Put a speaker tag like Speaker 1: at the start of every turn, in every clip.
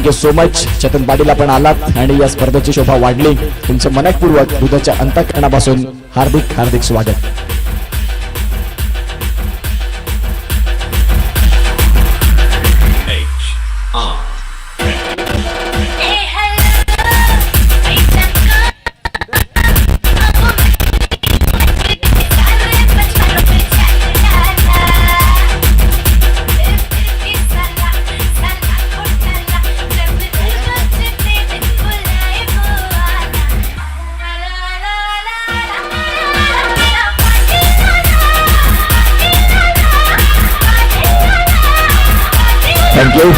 Speaker 1: Thank you so much Chetan Patil, आपण आलात आणि या स्पर्धेची शोभा वाढली. तुमचं मनपूर्वक हृदयाच्या अंतःकरणापासून हार्दिक हार्दिक स्वागत. थँक्यू.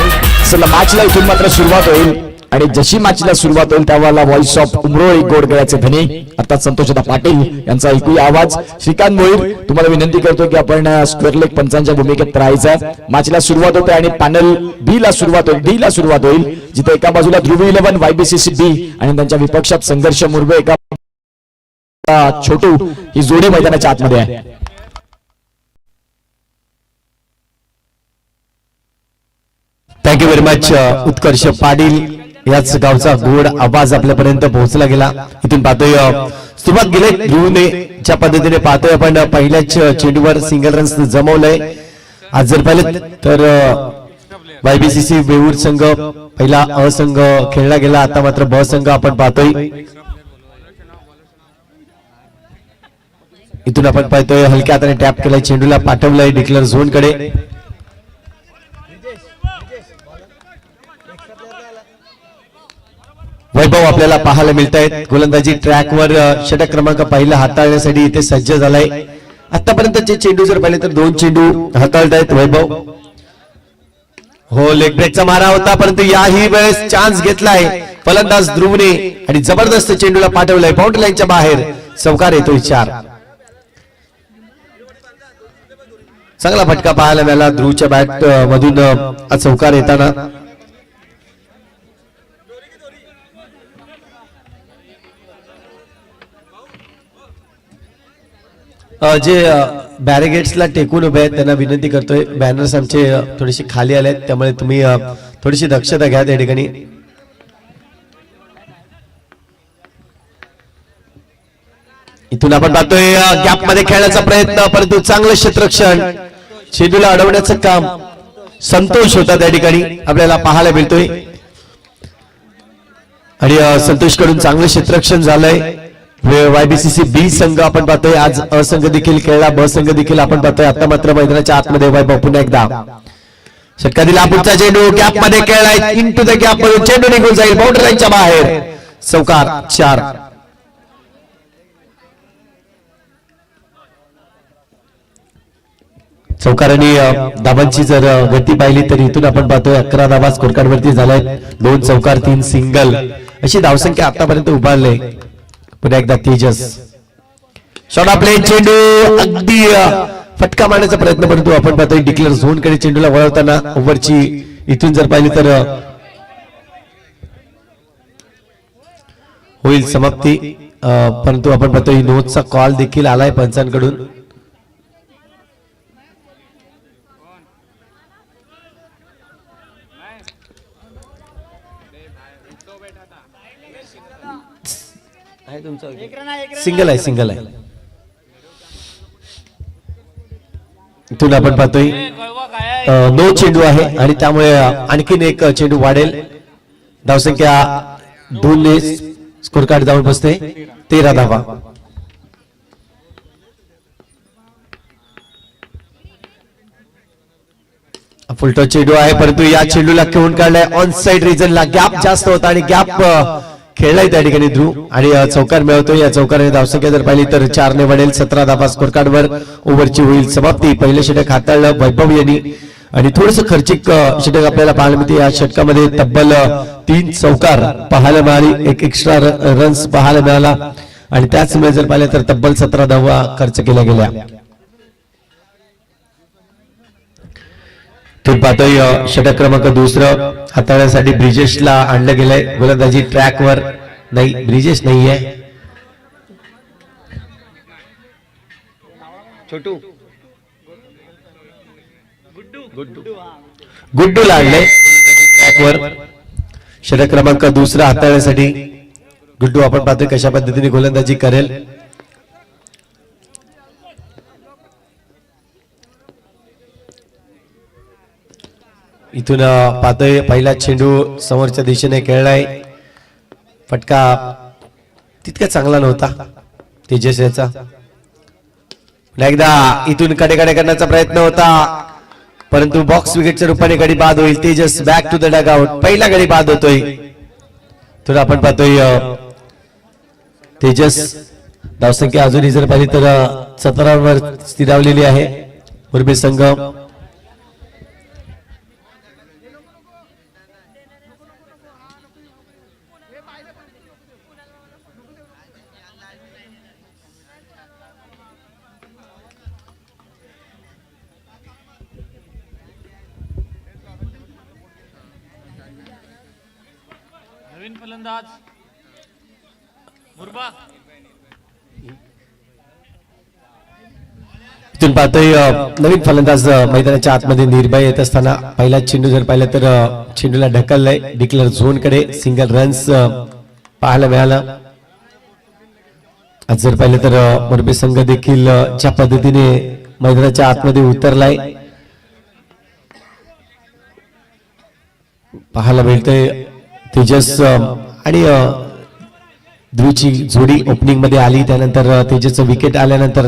Speaker 1: चला मॅचला इथून मात्र सुरुवात होईल आणि जशी मॅचला सुरुवात होईल त्यावेळेला व्हॉइस ऑफ उमरोळी गोड गळ्याचे धनी आता संतोषदा पाटील यांचा ऐकूया आवाज. श्रीकांत मोहीर, तुम्हाला विनंती करतो की आपण स्क्वेअर लेग पंचांच्या भूमिकेत राहायचं. मॅचला सुरुवात होते आणि पॅनल बी ला सुरुवात होईल, डी ला सुरुवात होईल, जिथे एका बाजूला ध्रुवी 11 YBCC बी आणि त्यांच्या विपक्षात संघर्ष मुर्वे एका छोटू ही जोडी मैदानाच्या आतमध्ये आहे.
Speaker 2: थँक्यू व्हेरी मच उत्कर्ष पाटील, याच गावचा गोड आवाज आपल्यापर्यंत पोहोचला गेला. इथून पाहतोय सुरुवात गेले ध्रुवने ज्या पद्धतीने पाहतोय आपण पहिल्याच चेंडूवर सिंगल रन्स जमवलंय. आज जर पाहिलं तर YBCC वेऊर संघ पहिला अ संघ खेळला गेला, आता मात्र ब संघ आपण पाहतोय. इथून आपण पाहतोय हलक्या हाताने टॅप केलाय, चेंडूला पाठवलंय डिक्लेअर झोन कडे. वैभव आपल्याला पाहायला मिळत आहेत. गोलंदाजी ट्रॅकवर षटक क्रमांक पहिला हाताळण्यासाठी इथे सज्ज झालाय. आतापर्यंतचे चेंडू जर पाहिले तर 2 चेंडू हाताळत आहेत वैभव. हो, लेग ब्रेकचा मारा होता, परंतु याही वेळेस चान्स घेतलाय फलंदाज ध्रुवने आणि जबरदस्त चेंडूला पाठवलाय बाउंड्री लाईनच्या बाहेर. चौकार येतोय 4. चांगला फटका पाहायला मिळाला ध्रुवच्या बॅट मधून चौकार येताना. जे बॅरिगेट्सला टेकून उभे आहेत त्यांना विनंती करतोय, बॅनर्स आमचे थोडेसे खाली आले आहेत, त्यामुळे तुम्ही थोडीशी दक्षता घ्या त्या ठिकाणी. इथून आपण पाहतोय गॅप मध्ये खेळण्याचा प्रयत्न, परंतु चांगलं क्षेत्ररक्षण, चेंडूला अडवण्याचं काम संतोष होता त्या ठिकाणी आपल्याला पाहायला मिळतोय. आणि संतोष कडून चांगलं क्षेत्ररक्षण झालंय. YBCC बी संघ आपण पाहतोय आज अ संघ देखील खेळला, ब संघ देखील आपण पाहतोय. आता मात्र मैदानाच्या आतमध्ये वैभव पुन्हा एकदा षटका दिला. पुढचा चेंडू गॅप मध्ये खेळलाय, इनटू द गॅप मधून चेंडू निघून जाईल बाउंड्री लाईनच्या बाहेर. चौकार 4. चौकार आणि धावांची जर गती पाहिली तर इथून आपण पाहतोय 11 धावा स्कोर कार्ड वरती झालाय. 2 चौकार 3 सिंगल अशी धावसंख्या आतापर्यंत उभारले. पुन्हा एकदा तेजस शॉट प्ले, चेंडू अगदी फटका मारण्याचा प्रयत्न, परंतु आपण पाहतोय डिक्लेअर झोन कडे चेंडूला वळवताना ओव्हरची इथून जर पाहिली तर होईल समाप्ती. परंतु आपण पाहतोय नोटचा कॉल देखील आलाय पंचांकडून. सिंगल आहे, सिंगल आहे. इथून आपण पाहतोय 9 चेंडू आहे आणि त्यामुळे आणखीन एक चेंडू वाढेल. धावसंख्या 2 ने स्कोर कार्ड जाऊन बसते 13 धावा. फुलटॉ चेंडू आहे, परंतु या चेंडूला खेळून काढलाय ऑन साइड रिजनला. गॅप जास्त होता आणि गॅप खेळलाय त्या ठिकाणी ध्रुव आणि चौकार मिळवतो. या चौकाराने धावसंख्या जर पाहिली तर 4 ने वाढेल. 17 धावा स्कोर कार्ड वर. ओव्हरची होईल समाप्ती. पहिलं षटक हाताळलं वैभव यांनी आणि थोडस खर्चिक षटक आपल्याला पाहायला मिळते. या षटकामध्ये तब्बल 3 चौकार पाहायला मिळाली, 1 एक्स्ट्रा रन्स पाहायला मिळाला आणि त्याचमुळे जर पाहिलं तर तब्बल 17 धावा खर्च केल्या गेल्या. पाहतोय षटक क्रमांक 2 हाताळण्यासाठी ब्रिजेशला आणलं गेलंय. गोलंदाजी ट्रॅकवर नाही, ब्रिजेश नाहीये, छोटू गुड्डूला आणलंय ट्रॅकवर. षटक क्रमांक दुसरा हाताळण्यासाठी गुड्डू आपण पाहतोय कशा पद्धतीने गोलंदाजी करेल. इथून पाहतोय पहिला चेंडू समोरच्या दिशेने खेळलाय. फटका तितका चांगला नव्हता तेजस याचा. एकदा इथून कडे करण्याचा प्रयत्न होता परंतु बॉक्स विकेटच्या रूपाने गडी बाद होईल. Tejas back to the dugout. पहिला गडी बाद होतोय. तर आपण पाहतोय तेजस धावसंख्या अजूनही जर पाहिली तर 17 वर स्थिरावलेली आहे. मुरबी संघ
Speaker 3: नवीन फलंदाज मुरबा.
Speaker 2: इथून पाहतोय नवीन फलंदाज मैदानाच्या आतमध्ये निर्भय येत असताना पहिला चेंडू जर पाहिलं तर चेंडूला ढकललंय डिक्लेअर झोन कडे. सिंगल रन्स पाहायला मिळाला. आज जर पाहिलं तर मुरबी संघ देखील ज्या पद्धतीने मैदानाच्या आतमध्ये उतरलाय पाहायला मिळतंय. तेजस आणि ध्रुवची जोडी ओपनिंग मध्ये आली. त्यानंतर तेजसचं विकेट आल्यानंतर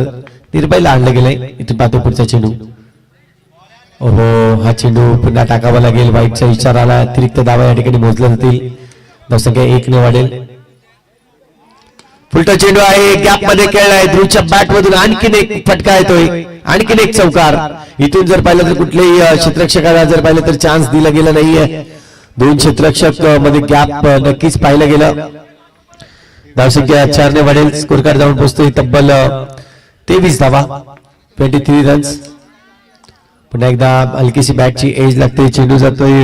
Speaker 2: निर्भयला आणलं गेलंय. इथून पाहतो पुढचा चेंडू. ओहो हा चेंडू पुन्हा टाकावा लागेल. वाईटचा इशारा आला. अतिरिक्त धावा या ठिकाणी मोजल्या जातील. धावसंख्या 1 ने वाढेल. फुलटा चेंडू आहे. गॅप मध्ये खेळलाय. ध्रुवच्या बॅट मधून आणखीन एक फटका येतोय. आणखीन एक चौकार. इथून जर पाहिलं तर कुठल्याही क्षेत्ररक्षकाला जर पाहिलं तर चान्स दिला गेला नाहीये. 2 क्षेत्ररक्षक मध्ये गॅप नक्कीच पाहिलं गेलं. धावसंख्या 4 ने वाढेल. स्कोर कार्ड जाऊन पोहोचतोय तब्बल 23 धावा 23 रन्स. पुन्हा एकदा हलकीशी बॅटची एज लागते. चेंडू जातोय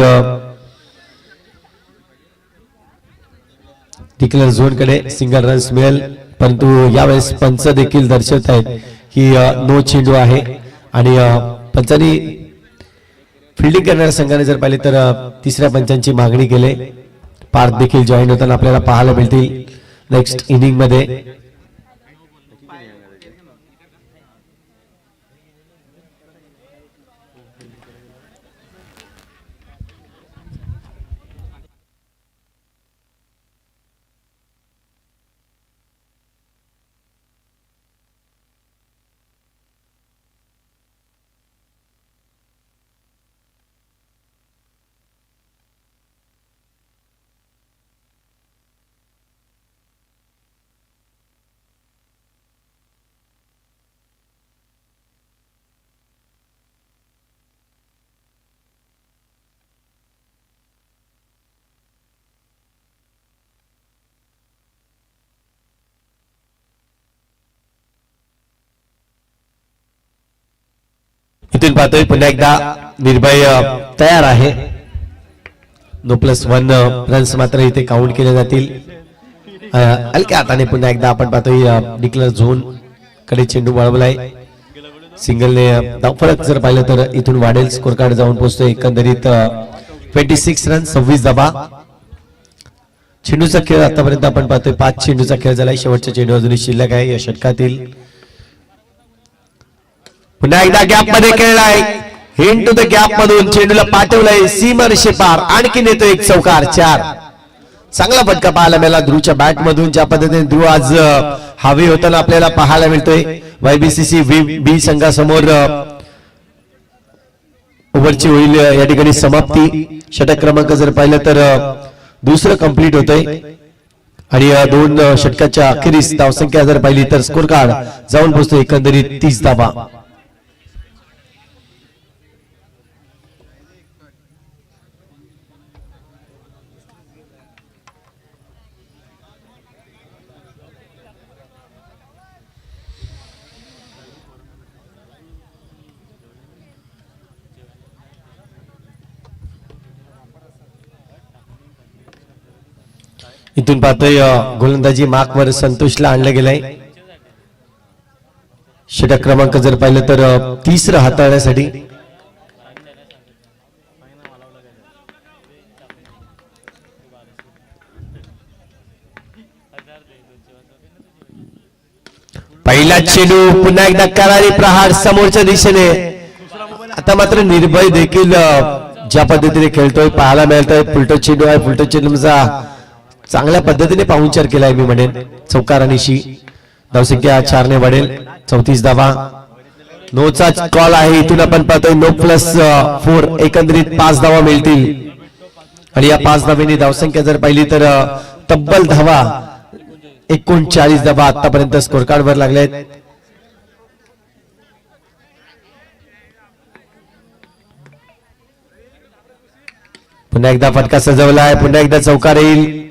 Speaker 2: डिक्लेअर झोन कडे. सिंगल रन्स मिळेल परंतु यावेळेस पंच देखील दर्शवत आहेत की नो चेंडू आहे. आणि पंचांनी फिल्डिंग करणाऱ्या संघाने जर पाहिले तर तिसऱ्या पंचांची मागणी केली. पार्थ देखील जॉईन होताना आपल्याला पाहायला मिळतील नेक्स्ट इनिंग मध्ये. इथून पाहतोय पुन्हा एकदा निर्भय तयार आहे. नो +1 रन्स मात्र इथे काउंट केले जातील. हलक्या हाताने पुन्हा एकदा आपण पाहतोय डिक्लेअर झोन कडे चेंडू वळवलाय. सिंगलने फरक जर पाहिलं तर इथून वाढेल. स्कोर कार्ड जाऊन पोहोचतोय एकंदरीत 26 रन 26 धावा. चेंडूचा खेळ आतापर्यंत आपण पाहतोय 5 चेंडूचा खेळ झालाय. शेवटचा चेंडू अजूनही शिल्लक आहे या षटकातील. पुन्हा एकदा गॅप मध्ये खेळलाय. हिंड टू द गॅप मधून चेंडूला पाठवलाय सीमारेषे पार. आणखीन येतो एक चौकार 4. चांगला फटका पाहायला मिळाला ध्रुवच्या बॅट मधून. ज्या पद्धतीने ध्रुव आज हवी होताना आपल्याला पाहायला मिळतोय. YBCC बी संघासमोर ओव्हरची होईल या ठिकाणी समाप्ती. षटक क्रमांक जर पाहिलं तर दुसरं कंप्लीट होतंय. आणि 2 षटकाच्या अखेरीस धावसंख्या जर पाहिली तर स्कोर कार्ड जाऊन पोहोचतो एकंदरीत 30 धावा. इथून पाहतोय गोलंदाजी मार्कवर संतोषला आणलं गेलंय. षटक क्रमांक जर पाहिलं तर 3रं हाताळण्यासाठी पहिला चेंडू पुन्हा एकदा करारी प्रहार समोरच्या दिशेने. आता मात्र निर्भय देखील ज्या पद्धतीने खेळतोय पाहायला मिळतोय. फुलटो चेंडू आहे. फुलटो चेंडूचा चांगल्या पद्धतीने पाहुणचार केलाय मी म्हणेन. चौकार आणि शी धावसंख्या 4 ने वाढेल. 34 धावा. नोचा कॉल आहे. इथून आपण पाहतोय 9+4 एकंदरीत 5 धावा मिळतील. आणि या 5 धावेने धावसंख्या जर पाहिली तर तब्बल धावा 39 धावा आतापर्यंत स्कोर कार्ड वर लागले आहेत. पुन्हा एकदा फटका सजवलाय. पुन्हा एकदा चौकार येईल.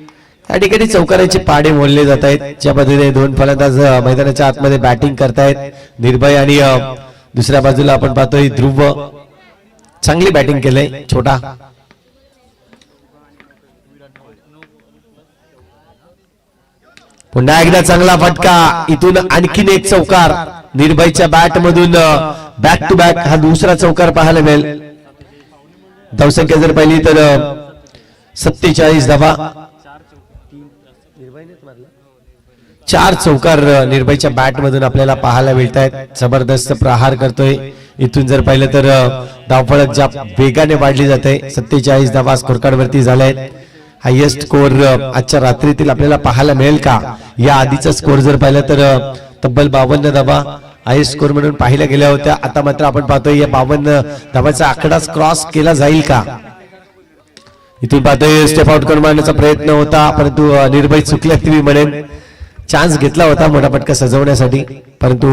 Speaker 2: या ठिकाणी चौकाराचे पाडे मोडले जात आहेत. ज्या पद्धतीने 2 फलंदाज मैदानाच्या आतमध्ये बॅटिंग करतायत निर्भय आणि दुसऱ्या बाजूला आपण पाहतोय ध्रुव. चांगली बॅटिंग केलंय छोटा. पुन्हा एकदा चांगला फटका. इथून आणखीन एक चौकार निर्भयच्या बॅट मधून. बॅक टू बॅक हा दुसरा चौकार पाहायला मिळेल. धावसंख्या जर पाहिली तर 47 धावा. 4 चौकार निर्भयच्या बॅट मधून आपल्याला पाहायला मिळत आहेत. जबरदस्त प्रहार करतोय. इथून जर पाहिलं तर धावफलक ज्या वेगाने वाढली जाते. 47 धावा स्कोर कार्ड वरती झालाय. हायएस्ट स्कोर आजच्या रात्रीतील आपल्याला पाहायला मिळेल का? या आधीचा स्कोर जर पाहिला तर तब्बल 52 धावा हायएस्ट स्कोर म्हणून पाहिल्या गेल्या होत्या. आता मात्र आपण पाहतोय या 52 धावाचा आकडा क्रॉस केला जाईल का? इथून पाहतोय स्टेप आउट करून मारण्याचा प्रयत्न होता परंतु निर्भय चुकल्या तुम्ही म्हणेन. चान्स घेतला होता मोठा फटका सजवण्यासाठी परंतु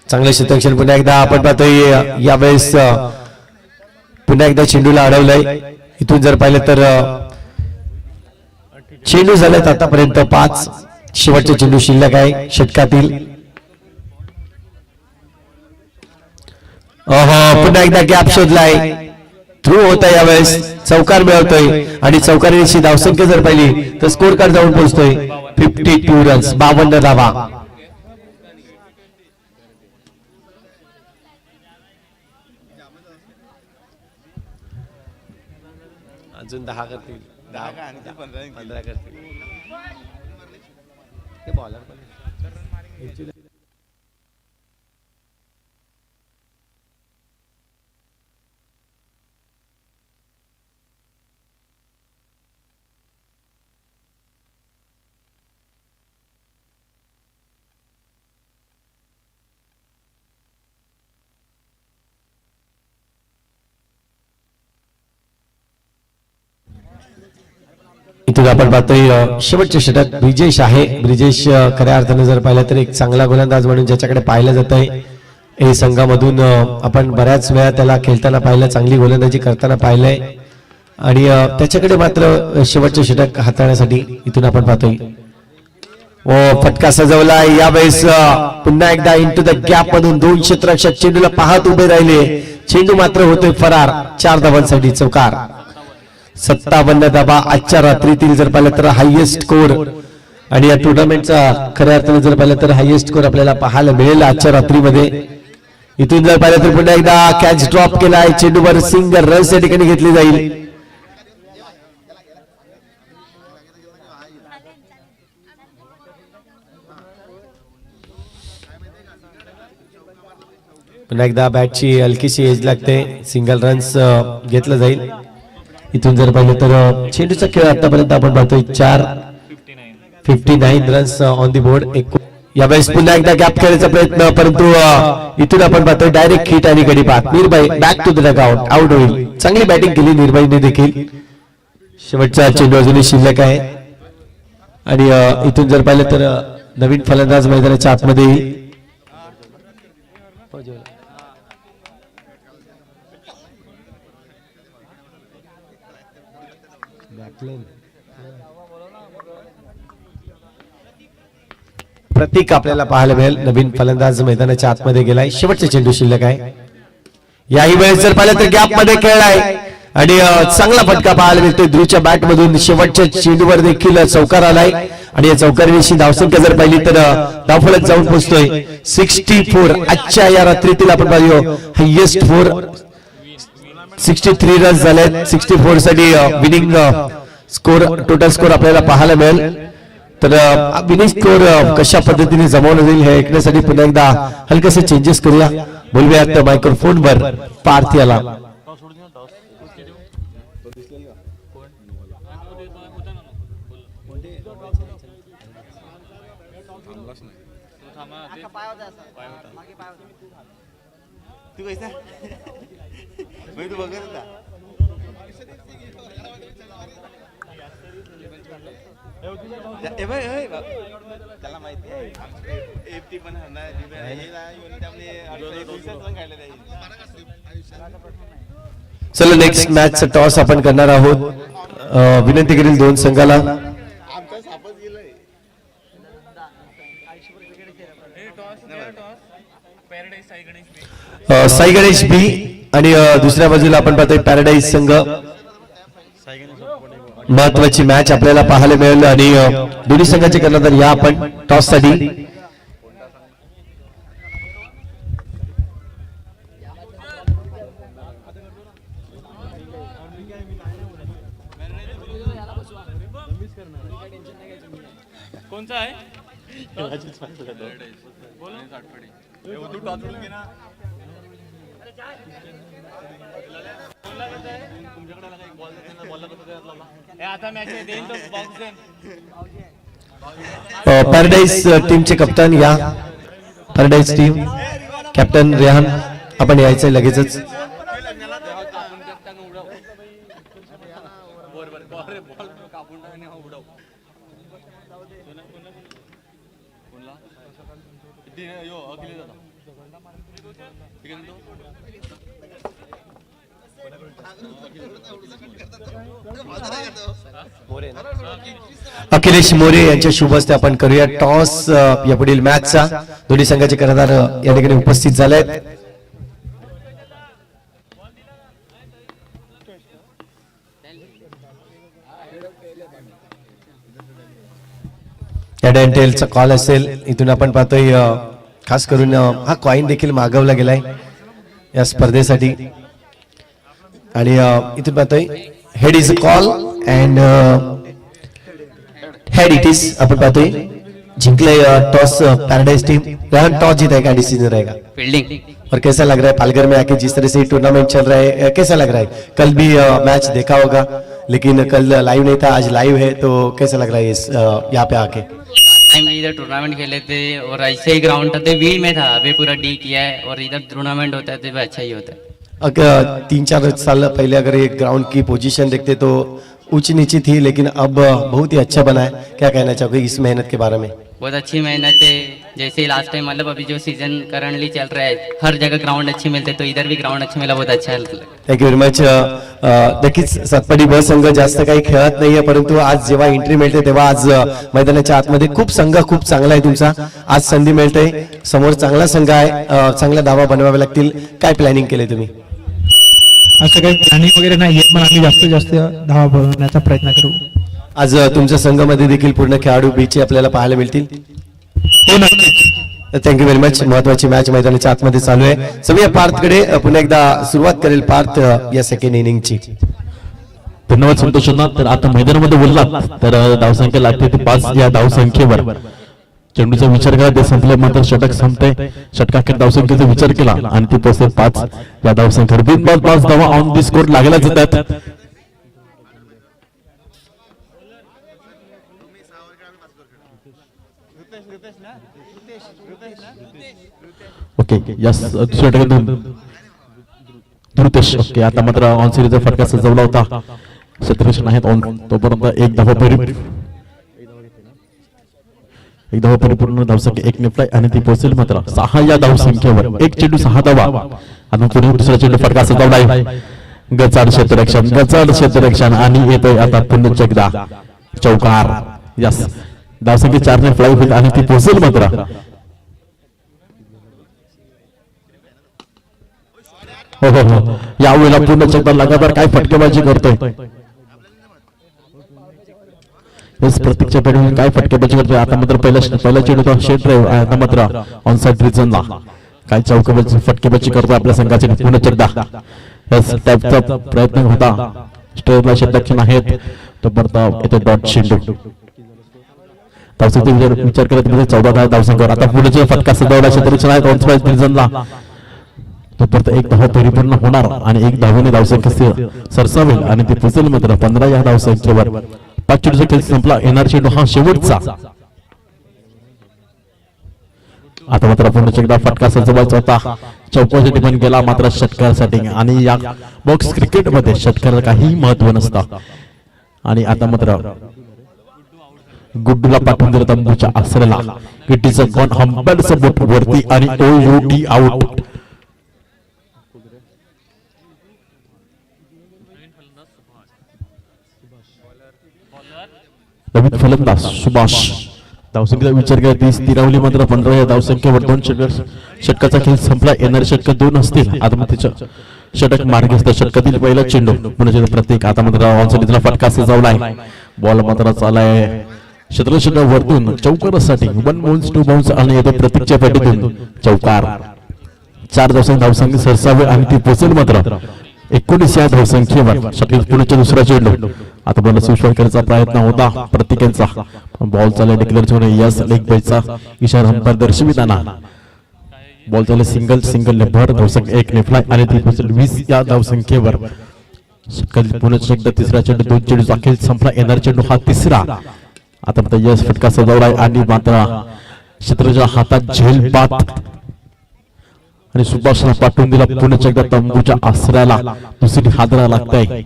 Speaker 2: चांगलं क्षेत्ररक्षण. पुन्हा एकदा आपण पाहतोय यावेळेस पुन्हा एकदा चेंडूला अडवलंय. इथून जर पाहिलं तर चेंडू झालेत आतापर्यंत 5. शेवटचे चेंडू शिल्लक आहे षटकातील. पुन्हा एकदा गॅप शोधलाय. थ्रू होता यावेळेस चौकार मिळवतोय आणि चौकारीची धावसंख्या जर पाहिली तर स्कोर कार्ड जाऊन पोहोचतोय 52 रन्स 52 धावा. अजून 10 करतील. 15 करतील. इथून आपण पाहतोय शेवटचे षटक ब्रिजेश आहे. ब्रिजेश खऱ्या अर्थाने जर पाहिलं तर एक चांगला गोलंदाज म्हणून ज्याच्याकडे पाहिलं जात आहे. हे संघामधून आपण बऱ्याच वेळा त्याला खेळताना पाहिलं. चांगली गोलंदाजी करताना पाहिलंय आणि त्याच्याकडे मात्र शेवटचे षटक हाताळण्यासाठी इथून आपण पाहतोय. फटका सजवला. यावेळेस पुन्हा एकदा इंटू द गॅप मधून 2 क्षेत्ररक्षक चेंडूला पाहत उभे राहिले. चेंडू मात्र होतोय फरार. 4 धावांसाठी चौकार. 57 धावा आजच्या रात्रीतील जर पाहिलं तर हायएस्ट स्कोर आणि या टुर्नामेंटचा खऱ्या अर्थाने जर पाहिलं तर हायएस्ट स्कोर आपल्याला पाहायला मिळेल आजच्या रात्रीमध्ये. इथून जर पाहिलं तर पुन्हा एकदा कॅच ड्रॉप केलाय. चेंडूवर सिंगल रन्स या ठिकाणी घेतली जाईल. पुन्हा एकदा बॅटची हलकीशी एज लागते. सिंगल रन्स घेतलं जाईल. इथून जर पाहिलं तर चेंडूचा खेळ आतापर्यंत आपण पाहतोय 59 रन्स ऑन दी बोर्ड. यावेळेस पुन्हा एकदा गॅप खेळण्याचा प्रयत्न परंतु इथून आपण पाहतोय डायरेक्ट हिट आणि गडीपात. Nirbhay back to the dugout out होईल. चांगली बॅटिंग केली निर्भयने देखील. शेवटचा चेंडू अजूनही शिल्लक आहे आणि इथून जर पाहिलं तर नवीन फलंदाज मैदानाच्या आतमध्ये येईल. प्रतीक आपल्याला पाहायला मिळेल. नवीन फलंदाज मैदानाच्या आतमध्ये गेलाय. शेवटचे चेंडू शिल्लक आहे. याही वेळेस जर पाहिलं तर गॅप मध्ये खेळलाय आणि चांगला फटका पाहायला मिळतोय ध्रुवच्या बॅट मधून. शेवटच्या चेंडूवर देखील चौकार आलाय आणि या चौकारीची धावसंख्या जर पाहिली तर धावफलक जाऊन पोहोचतोय 64. आजच्या या रात्रीतील आपण पाहिलो हायएस्ट 63 रन्स झाले. 64 साठी विनिंग स्कोर टोटल स्कोर आपल्याला पाहायला मिळेल. तर विनिश स्कोर कशा पद्धतीने जमवलं जाईल हे ऐकण्यासाठी पुन्हा एकदा हलकेसे चेंजेस करूया. बोलूयात मायक्रोफोनवर पार्थ याला.
Speaker 4: तू कैसा मी तू बघत होता त्याला माहिती आहे एफटी पण
Speaker 2: चला नेक्स्ट मॅच टॉस आपण करणार आहोत. विनंती करील दोन संघाला.
Speaker 4: आमचा सापच गेलाय
Speaker 2: साई गणेश बी आणि दुसऱ्या बाजूला आपण पाहतोय पॅराडाईज संघ. महत्वाची मॅच आपल्याला पाहायला मिळेल आणि दोन्ही संघाचे कर्णधार या आपण टॉस साठी.
Speaker 3: कोणचा आहे
Speaker 4: तू टॉस उडून घे ना
Speaker 3: आता मॅच देईल तो बॉक्स देईन.
Speaker 2: पॅराडाईज टीमचे कप्तान या. पॅराडाईज टीम कॅप्टन रेहान आपण यायचंय लगेचच. अखिलेश मोरे यांच्या शुभ हस्ते आपण करूया टॉस या पुढील मॅचचा. दोन्ही संघाचे कर्णधार या ठिकाणी उपस्थित झाले आहेत. हेड अँड टेलचा कॉल असेल. इथून आपण पाहतोय खास करून हा कॉइन देखील मागवला गेलाय या स्पर्धेसाठी आणि इथून पाहतोय head is a call and head it is. अपन पाहतोय जिंकले toss Paradise team. Rehan toss जीतेगा डिसीजन रहेगा
Speaker 5: फील्डिंग.
Speaker 2: और कैसा लग रहा है पालघर में आके जिस तरह से टूर्नामेंट चल रहा है कैसा लग रहा है? कल भी मैच देखा होगा लेकिन कल लाइव नहीं था, आज लाइव है तो कैसा लग रहा है इस यहाँ पे आके?
Speaker 5: टाइम भी इधर टूर्नामेंट खेले थे और ऐसे ही ग्राउंड था तो वी में था. अभी पूरा डी किया है और इधर टूर्नामेंट होता है तो भी अच्छा ही होता है.
Speaker 2: 3-4 साल पहले अगर ये ग्राउंड की पोजीशन देखते तो ऊंची नीची थी लेकिन अब बहुत ही अच्छा बना है. क्या कहना चाहोगे इस मेहनत के बारे में?
Speaker 5: बहुत अच्छी मेहनत है. जैसे ही लास्ट टाइम मतलब अभी जो सीजन करंटली चल रहा है हर जगह ग्राउंड अच्छे मिलते तो इधर भी ग्राउंड अच्छे मिला. बहुत अच्छा है.
Speaker 2: Thank you very much. नक्कीच सातपाडी ब संघ जास्त काही खेळत नाहीये परंतु आज जेव्हा एंट्री मिळते तेव्हा आज मैदानाच्या आतमध्ये खूप संघ खूप चांगला आहे तुमचा. आज संधी मिळते समोर चांगला संघ आहे. चांगला धावा बनवावे लागतील. काय प्लॅनिंग केले तुम्ही?
Speaker 6: असं काही प्लॅनिंग वगैरे नाही पण आम्ही जास्तीत जास्त धावा बनवण्याचा प्रयत्न करू.
Speaker 2: आज तुमच्या संघामध्ये देखील पूर्ण खेळाडू बीचे आपल्याला पाहायला मिळतील.
Speaker 6: हो नक्कीच.
Speaker 2: Thank you very much. महत्वाची मॅच मैदानाच्या आतमध्ये चालू आहे. सगळ्या पार्थकडे पुन्हा एकदा सुरुवात करेल पार्थ या सेकंड इनिंगची.
Speaker 7: धन्यवाद संतोषांना. तर आता मैदानामध्ये बोललात तर धावसंख्या लागते ते 5 या धावसंख्येवर चेंडूचा विचार केला ते संपले मात्र षटक संपते. षटकाखेर धावसंख्येचा विचार केला आणि ती पोहोचते 5 या धावसंख्येवर. 3 बॉल 5 धावा ऑन दी स्कोर लागल्या जातात. ओके यस दुसऱ्या षटकातून धृतेश. ओके आता मात्र ऑन सिरीजचा फटका सजवला होता. क्षेत्ररक्षण आहेत ऑन. तोपर्यंत एक धावा परिपूर्ण धावसंख्या 1 निपटाय आणि ती पोहोचेल मात्र 6 या धावसंख्येवर. एक चेंडू 6 धावा आणि पुढे दुसरा चेंडू फटका सजवलाय. गचाड क्षेत्ररक्षण आणि येतोय आता पुन्हा एकदा चौकार. यस धावसंख्या 4 ने फ्लाय होईल आणि ती पोहोचेल मात्र. हो हो हो यावेळेला पुन्हा एकदा लगातार काय फटकेबाजी करतोय. प्रत्येकच्या पेडून काय फटकेबाजी करतोय. आता मात्र पहिला चेंडू शेट ड्राइव्ह. आता मात्र ऑन साइड रिजनला काय चौकाबाजी फटकेबाजी करतोय आपल्या संघाचे पुन्हा एकदा. टॅपचा प्रयत्न होता. स्टेअरला क्षेत्ररक्षण आहेत तो परत येते डॉट चेंडू धावसंख्या विचार करत म्हणजे 14 धावसंख्येवर आता पुढे फटका सजवला क्षेत्ररक्षण आहेत ऑन स्ट्राईक रिझनला तोपर्यंत एक धाव परिपूर्ण होणार आणि एक धावेने धावसंख्या सरसावेल आणि ती पोचेल मात्र 15 या धावसंख्येवर 5 चेंडूचा खेळ संपला येणार चेंडू हा शेवटचा आता मात्र पुन्हा एकदा फटका सजवायचा होता चौकोच्या ठिकाणी गेला मात्र षटकारासाठी आणि या बॉक्स क्रिकेट मध्ये षटकाराला काही महत्व नसतं आणि आता मात्र गुड्डूला पाठवून दिलं तंबूच्या आसऱ्याला किटीचा गॉन हंबल सबोट वरती आणि OUT आउट नवीन फलंदाज सुभाष धावसंख्येचा विचार केला 30 स्थिरावली मात्र 15 या धावसंख्येवर 2 षटकाचा खेळ संपला येणारे षटक 2 असतील आता मग तिच्या षटक मार्गस्थ षटकातील पहिला चेंडू म्हणजे प्रत्येक आता मात्र ऑनसाइडला फटका सजवलाय बॉल मात्र चालाय क्षेत्ररक्षण वरतून चौकारासाठी 1 बाउन्स 2 बाउन्स आणि येतो प्रत्येकच्या पेटीतून चौकार 4 धावसंख्या सरसावे आणि ती पोचेल मात्र 19 या धावसंख्येवर षटक पुढच्या दुसरा चेंडू आता बॉल स्विच करायचा प्रयत्न होता प्रत्येकांचा बॉल चालला डिक्लेअर होणे यस लेग बायचा इशारा अंपायर दर्शविताना बॉल चालले सिंगल ने भर धावसंख्या 1 ने फ्लाय आणि ती पोचेल 20 या धावसंख्येवर पुन्हा एकदा तिसरा चेंडू 2 चेंडू अखेर संपला येणार चेंडू हा तिसरा आता मात्र यस फटका सजवलाय आणि मात्र क्षेत्राच्या हातात झेल पात आणि सुभाषला पाठवून दिला पुन्हा एकदा तंबूच्या आसऱ्याला दुसरी हादरा लागताय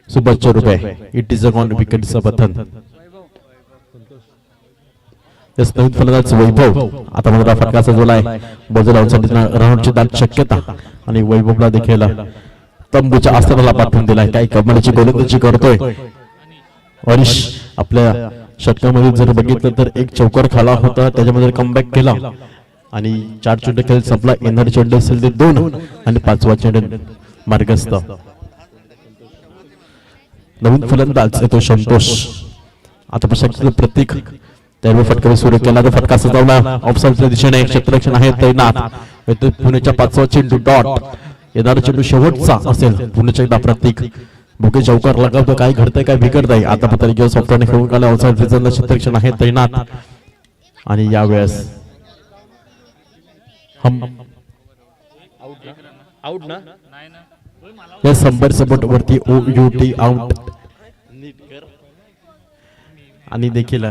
Speaker 7: सुभाषच्या रुपये इट इज अ गॉन विकेटचं बटन यस नवीन फलंदाज वैभव आता मात्र फटका सजवलाय बाजूला राऊंडची दाट शक्यता आणि वैभवला देखील तंबूच्या आसऱ्याला पाठवून दिलाय काही कमालीची गोलंदाजी करतोय हरीश आपल्या षटकामध्ये जर बघितलं तर एक चौकार खाला होता त्याच्यामध्ये कमबॅक केला आणि 4 चेंडू खेळ संपला येणारे चेंडू असेल ते 2 आणि 5वा चेंडू मार्गस्थ नवीन फलंदाज येतो संतोष आता प्रत्येक त्यावेळी फटका सुरू केला तर फटका सजवला ऑफसाईडच्या दिशेने क्षेत्ररक्षण आहे तैनात येतो पुण्याच्या 5वा चेंडू डॉट येणारा चेंडू शेवटचा असेल पुण्याच्या एकदा प्रत्येक भुके चौकार लगावतो काय घडतंय काय बिघडतंय आता मात्र सॉफ्टवेअरने खेळून काढला ऑफसाईड रिझनला क्षेत्ररक्षण आहे तैनात आणि यावेळेस
Speaker 2: आउट ना
Speaker 7: या संबर सपोर्ट वरती OUT आउट आणि देखील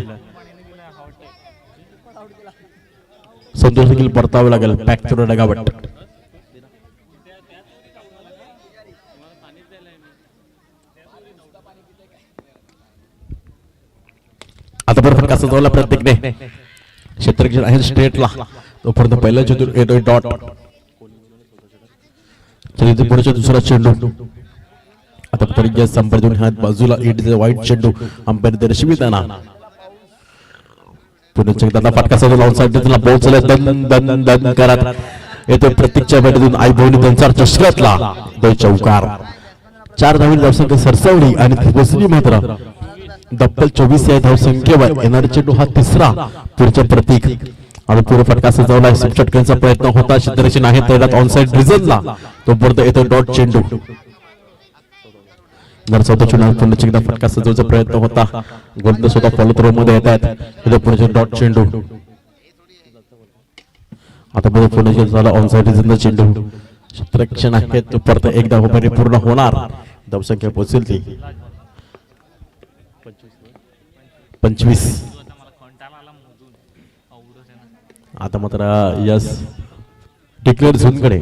Speaker 7: संतोष देखील परतावं लागेल बॅक टू डगावट आता बरं फटका सजवला प्रत्येकने क्षेत्ररक्षण आहे स्ट्रेटला तोपर्यंत पहिला चेंडू येतोय डॉट पुढचा दुसरा चेंडू आता तरी संपर्क हात बाजूला वाईट चेंडू अंपायर दर्शविताना पुढच्या एकदा फटका सजवला ऑनसाइडला बॉल चालला दन दन करत येतो प्रत्येकच्या बॅटमधून आई भोवनी त्यांचा चषकातला तो चौकार 4 धावी धावसंख्या सरसावली आणि ती बसली मात्र दप्पल 24 या धावसंख्येवर येणारा चेंडू हा तिसरा पुढच्या प्रतीक आणि पुढे फटका सजवला षटकांचा प्रयत्न होता क्षेत्ररक्षण आहे तैनात ऑनसाइड रिझनला तो परत येतो डॉट चेंडू जर चौथा चेंडू पुन्हा एकदा फटका सजवण्याचा प्रयत्न होता गोलंदाज स्वतः फॉलो थ्रो मध्ये येतात पुढे डॉट चेंडू आता पुन्हा झाला ऑनसाइड रिझनचा चेंडू क्षेत्ररक्षण आहे तो परत एकदा परिपूर्ण होणार धावसंख्या पोहोचेल ती 25 आता मात्र यस डिक्लेअर झोनकडे